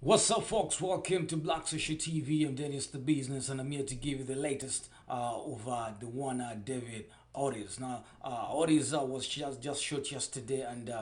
What's up, folks? Welcome to Black Social TV. I'm Dennis the Business, and I'm here to give you the latest of the one David Ortiz. Now, Ortiz was just shot yesterday, and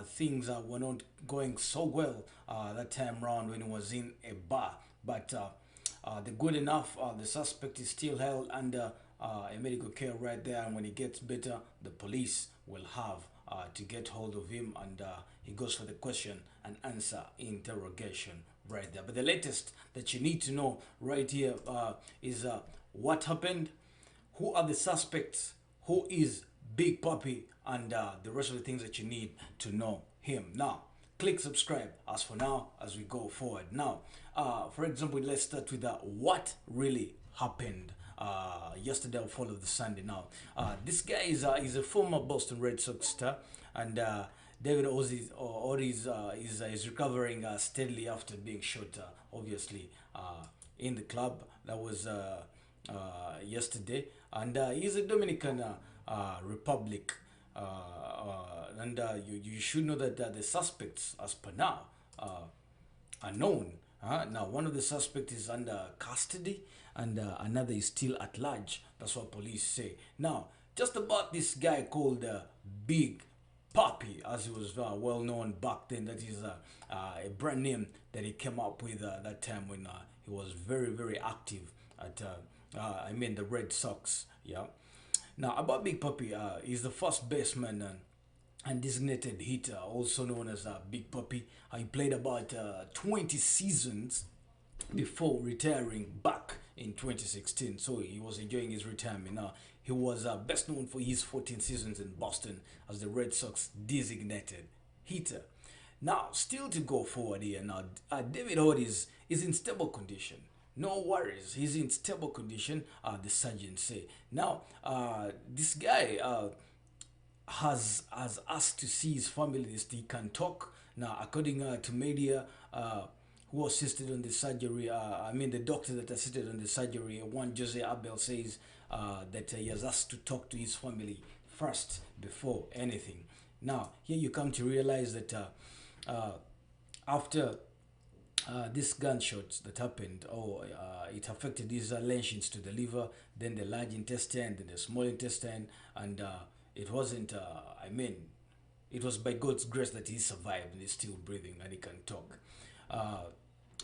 things were not going so well that time round when he was in a bar. But the good enough, the suspect is still held under a medical care right there, and when he gets better, the police will have to get hold of him, and he goes for the question and answer interrogation right there. But the latest that you need to know right here is what happened, who are the suspects, who is Big Papi, and the rest of the things that you need to know him. Now, click subscribe as for now as we go forward. Now, for example, let's start with what really happened yesterday or fall of the Sunday. Now, this guy is a former Boston Red Sox star, and David Ortiz is recovering steadily after being shot, obviously, in the club. That was yesterday, and he's a Dominican Republic. And you should know that the suspects, as per now, are known. Now, one of the suspects is under custody, and another is still at large. That's what police say. Now, just about this guy called Big Papi, as he was well known back then. That is a brand name that he came up with that time when he was very, very active at, the Red Sox. Yeah. Now, about Big Papi, he's the first baseman and designated hitter, also known as Big Papi. He played about 20 seasons before retiring back in 2016. So he was enjoying his retirement. Now, he was best known for his 14 seasons in Boston as the Red Sox designated hitter. Now, still to go forward here. Now, David Ortiz is in stable condition. No worries, he's in stable condition, the surgeons say. Now, this guy has asked to see his family. He can talk. Now, according to media who assisted on the surgery, the doctor that assisted on the surgery, one Jose Abel, says that he has asked to talk to his family first before anything. Now, here you come to realize that after this gunshot that happened, it affected his lesions to the liver, then the large intestine, then the small intestine, and it wasn't, it was by God's grace that he survived and is still breathing and he can talk.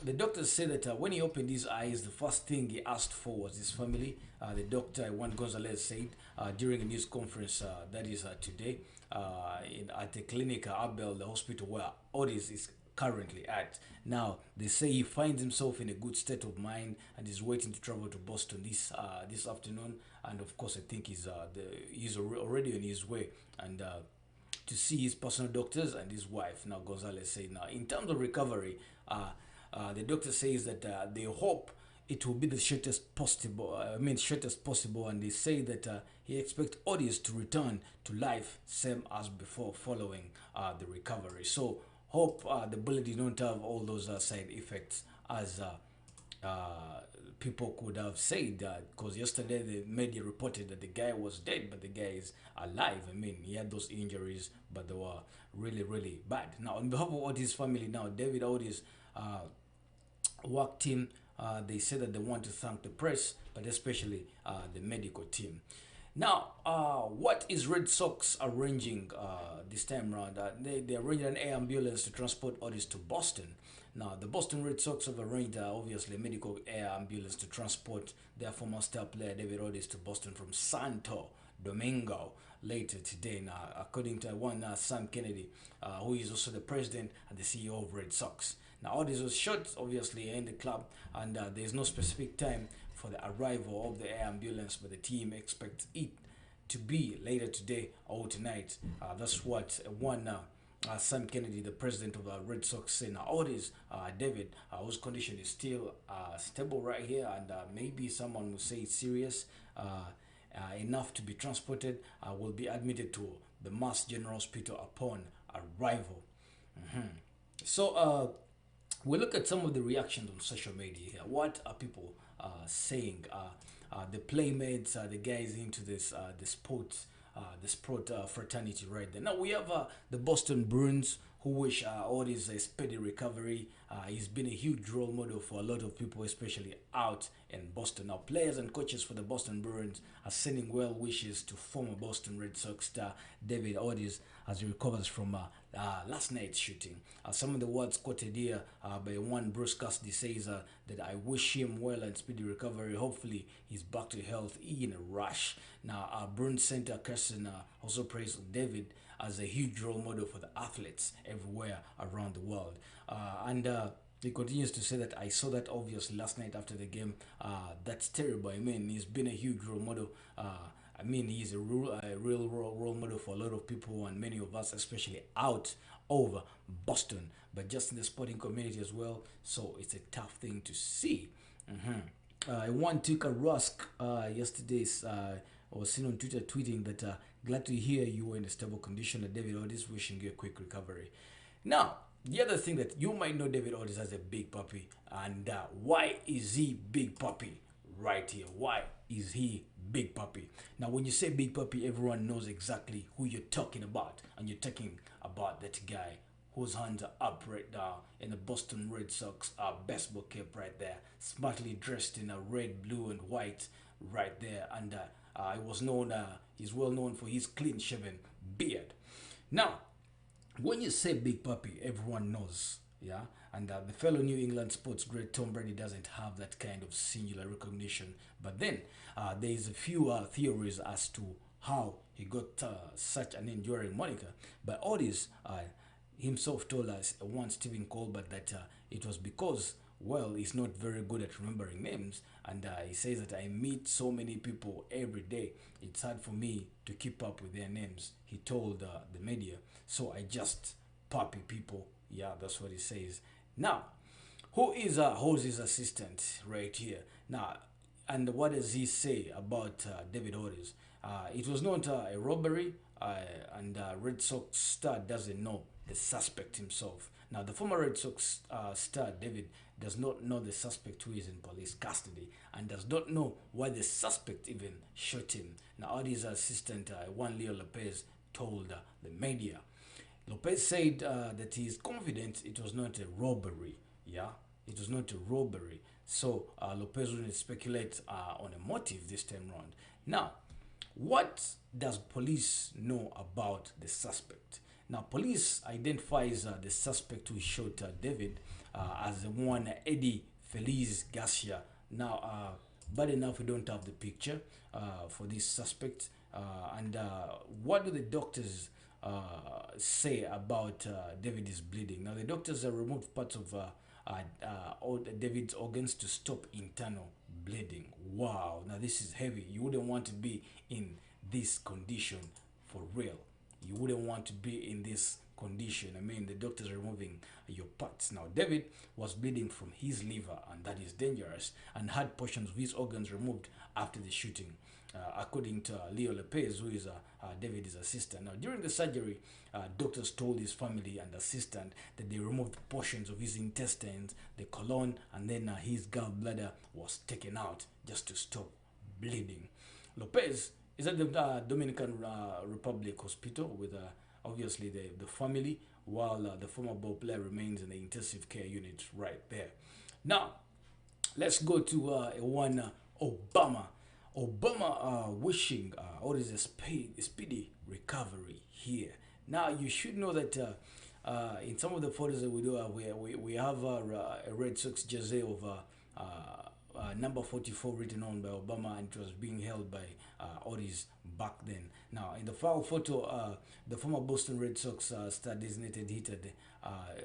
The doctors say that when he opened his eyes, the first thing he asked for was his family. The doctor, Juan Gonzalez, said during a news conference that is today at the clinic Abel, the hospital where Otis is currently at. Now, they say he finds himself in a good state of mind and is waiting to travel to Boston this afternoon. And of course, I think he's already on his way and to see his personal doctors and his wife. Now, Gonzalez said, now, in terms of recovery, the doctor says that they hope it will be the shortest possible. And they say that he expects Otis to return to life same as before following the recovery. So hope the bullet did not have all those side effects as people could have said, because yesterday the media reported that the guy was dead, but the guy is alive. He had those injuries, but they were really, really bad. Now, on behalf of Otis' family, now David Otis work team, they say that they want to thank the press, but especially the medical team. Now, what is Red Sox arranging this time around? They arranged an air ambulance to transport Otis to Boston. Now, the Boston Red Sox have arranged, obviously, a medical air ambulance to transport their former star player David Otis to Boston from Santo Domingo later today. Now, according to one Sam Kennedy, who is also the president and the CEO of Red Sox. Now, Otis was shot, obviously, in the club, and there is no specific time for the arrival of the air ambulance, but the team expects it to be later today or tonight. That's what one Sam Kennedy, the president of the Red Sox, said. Now, Otis, David, whose condition is still stable right here, and maybe someone will say it's serious enough to be transported, will be admitted to the Mass General Hospital upon arrival. So, we look at some of the reactions on social media here. What are people saying? The playmates, the guys into the sport fraternity right there. Now we have the Boston Bruins, who wish Ortiz a speedy recovery. He's been a huge role model for a lot of people, especially out in Boston. Now, players and coaches for the Boston Bruins are sending well wishes to former Boston Red Sox star David Ortiz as he recovers from last night's shooting. Some of the words quoted here by one Bruce Cassidy says that I wish him well and speedy recovery. Hopefully, he's back to health in a rush. Now, Bruins center Kirsten also praised David as a huge role model for the athletes everywhere around the world. And he continues to say that I saw that obviously last night after the game. That's terrible. I mean, he's been a huge role model. I mean, he's a real role model for a lot of people and many of us, especially out over Boston, but just in the sporting community as well. So it's a tough thing to see. I want Tuka Rusk yesterday was seen on Twitter tweeting that glad to hear you were in a stable condition. David Ortiz wishing you a quick recovery. Now, the other thing that you might know David Ortiz as a Big Papi, and why is he Big Papi right here? Why is he Big Papi? Now, when you say Big Papi, everyone knows exactly who you're talking about, and you're talking about that guy whose hands are up right now in the Boston Red Sox baseball cap right there, smartly dressed in a red, blue, and white right there, and he's well known for his clean-shaven beard. Now, when you say Big Papi, everyone knows, yeah? And the fellow New England sports great Tom Brady doesn't have that kind of singular recognition. But then there is a few theories as to how he got such an enduring moniker. But Otis himself told us once, Stephen Colbert, that it was because, well, he's not very good at remembering names. And he says that I meet so many people every day. It's hard for me to keep up with their names, he told the media. So I just Papi people. Yeah, that's what he says. Now, who is Hosey's assistant right here? Now, and what does he say about David Ortiz? It was not a robbery, and Red Sox star doesn't know the suspect himself. Now, the former Red Sox star, David, does not know the suspect who is in police custody and does not know why the suspect even shot him. Now, Ortiz's assistant, Juan Leo Lopez, told the media. Lopez said that he is confident it was not a robbery. Yeah, it was not a robbery. So Lopez wouldn't speculate on a motive this time round. Now, what does police know about the suspect? Now, police identifies the suspect who shot David as the one Eddie Feliz Garcia. Now, bad enough we don't have the picture for this suspect. And what do the doctors say about David is bleeding? Now, the doctors have removed parts of all David's organs to stop internal bleeding. Wow, now this is heavy. You wouldn't want to be in this condition for real. You wouldn't want to be in this condition. I mean, the doctors are removing your parts. Now, David was bleeding from his liver, and that is dangerous, and had portions of his organs removed after the shooting, according to Leo Lopez, who is David's assistant. Now, during the surgery, doctors told his family and assistant that they removed portions of his intestines, the colon, and then his gallbladder was taken out just to stop bleeding. Lopez is at the Dominican Republic hospital with obviously the family, while the former ball player remains in the intensive care unit right there. Now, let's go to one Obama. Obama wishing Ortiz a speedy recovery here. Now, you should know that in some of the photos that we do have, we have a Red Sox jersey of number 44 written on by Obama, and it was being held by Ortiz back then. Now, in the file photo, the former Boston Red Sox star designated hitter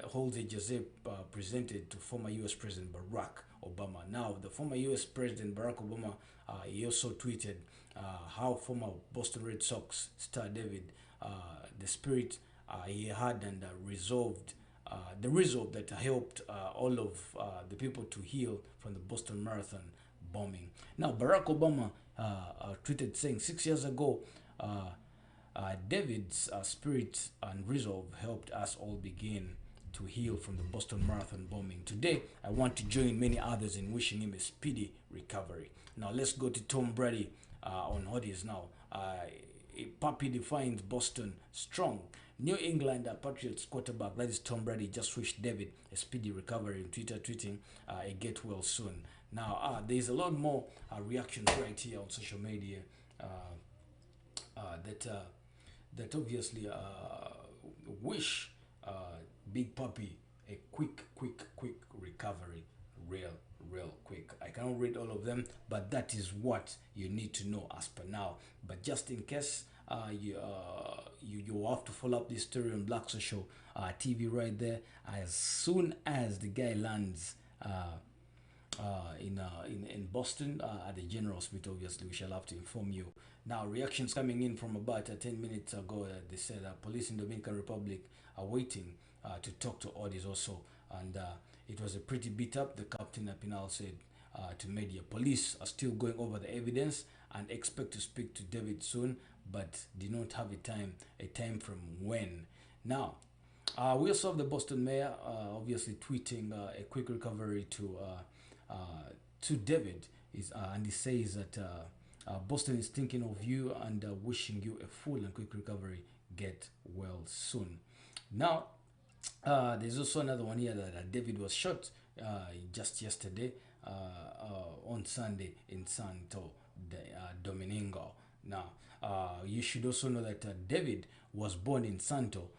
holds a jersey presented to former U.S. President Barack Obama. Now, the former U.S. President Barack Obama, he also tweeted how former Boston Red Sox star David, the spirit he had and the resolve that helped all of the people to heal from the Boston Marathon bombing. Now, Barack Obama tweeted saying 6 years ago, David's spirit and resolve helped us all begin to heal from the Boston Marathon bombing. Today, I want to join many others in wishing him a speedy recovery. Now, let's go to Tom Brady on Ortiz now. Papi defines Boston strong. New England Patriots quarterback, that is Tom Brady, just wished David a speedy recovery on Twitter, tweeting, a get well soon. Now, there's a lot more reactions right here on social media uh, that that obviously wish Big Papi a quick recovery, real, real quick. I cannot read all of them, but that is what you need to know as per now. But just in case, you have to follow up this story on Black Social TV right there. As soon as the guy lands in Boston at the General Hospital, obviously we shall have to inform you. Now, reactions coming in from about 10 minutes ago. They said police in Dominican Republic are waiting to talk to Ortiz also, and it was a pretty beat up. The captain Pinal said to media, police are still going over the evidence and expect to speak to David soon, but did not have a time from when. Now, we also have the Boston mayor obviously tweeting a quick recovery to David, and he says that Boston is thinking of you and wishing you a full and quick recovery. Get well soon. Now, there's also another one here that David was shot just yesterday on Sunday in Santo Domingo. Now, you should also know that David was born in Santo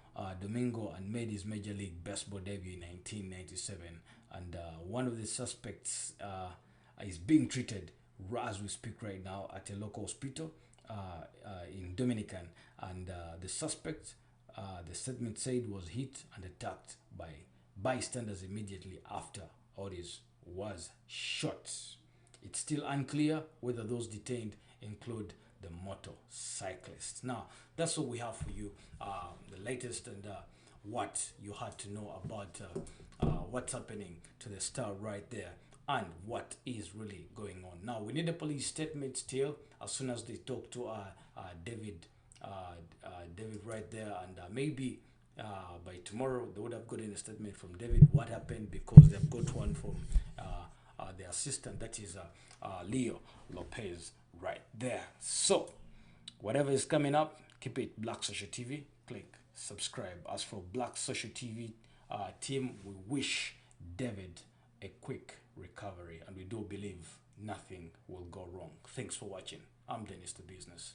Domingo and made his Major League Baseball debut in 1997. And one of the suspects is being treated as we speak right now at a local hospital in Dominican. And the suspect, the statement said, was hit and attacked by bystanders immediately after Ortiz was shot. It's still unclear whether those detained include the motorcyclists. Now, that's what we have for you, the latest and what you had to know about what's happening to the star right there and what is really going on. Now, we need a police statement still as soon as they talk to David right there, and maybe by tomorrow they would have gotten a statement from David what happened, because they've got one from the assistant, that is Leo Lopez right there. So whatever is coming up, keep it Black Social TV. Click subscribe. As for Black Social TV team, we wish David a quick recovery, and we do believe nothing will go wrong. Thanks for watching. I'm Dennis the Business.